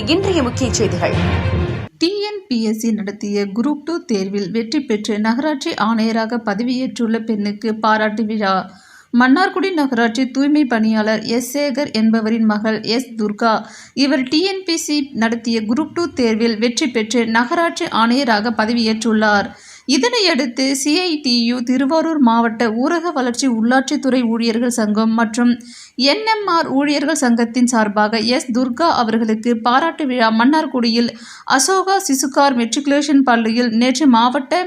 தமிழின் இன்றைய முக்கிய செய்திகள். டிஎன்பிஎஸ்சி நடத்திய குரூப் 2 தேர்வில் வெற்றி பெற்று நகராட்சி ஆணையராக பதவியேற்றுள்ள பெண்ணுக்கு பாராட்டு விழா. மன்னார்குடி நகராட்சி தூய்மை பணியாளர் எஸ். சேகர் என்பவரின் மகள் எஸ். துர்கா. இவர் டிஎன்பிஎஸ்சி நடத்திய குரூப் 2 தேர்வில் வெற்றி பெற்று நகராட்சி ஆணையராக பதவியேற்றுள்ளார். இதனையடுத்து சிஐடியு திருவாரூர் மாவட்ட ஊரக வளர்ச்சி உள்ளாட்சித்துறை ஊழியர்கள் சங்கம் மற்றும் என்எம்ஆர் ஊழியர்கள் சங்கத்தின் சார்பாக எஸ். துர்கா அவர்களுக்கு பாராட்டு விழா மன்னார்குடியில் அசோகா சிசுகார் மெட்ரிகுலேஷன் பள்ளியில் நேற்று மாவட்ட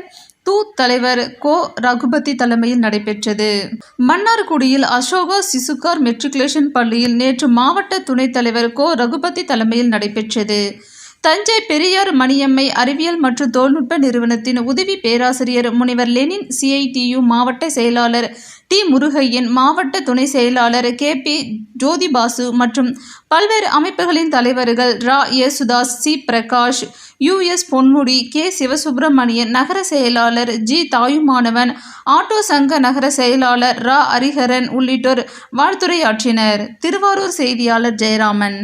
தலைவர் கோ. ரகுபதி தலைமையில் நடைபெற்றது. மன்னார்குடியில் அசோகா சிசுகார் மெட்ரிகுலேஷன் பள்ளியில் நேற்று மாவட்ட துணைத் தலைவர் கோ. ரகுபதி தலைமையில் நடைபெற்றது. தஞ்சை பெரியார் மணியம்மை அறிவியல் மற்றும் தொழில்நுட்ப நிறுவனத்தின் உதவி பேராசிரியர் முனைவர் லெனின், சிஐடியு மாவட்ட செயலாளர் டி. முருகையன், மாவட்ட துணை செயலாளர் கே. பி. ஜோதிபாசு மற்றும் பல்வேறு அமைப்புகளின் தலைவர்கள் ரா. Yesudas, C. Prakash, U S. Ponmudi, K. Sivasubramanian, நகர செயலாளர் ஜி. தாயுமானவன், ஆட்டோ சங்க நகர செயலாளர் ரா. ஹரிஹரன் உள்ளிட்டோர் வாழ்த்துரையாற்றினர். திருவாரூர் செய்தியாளர் ஜெயராமன்.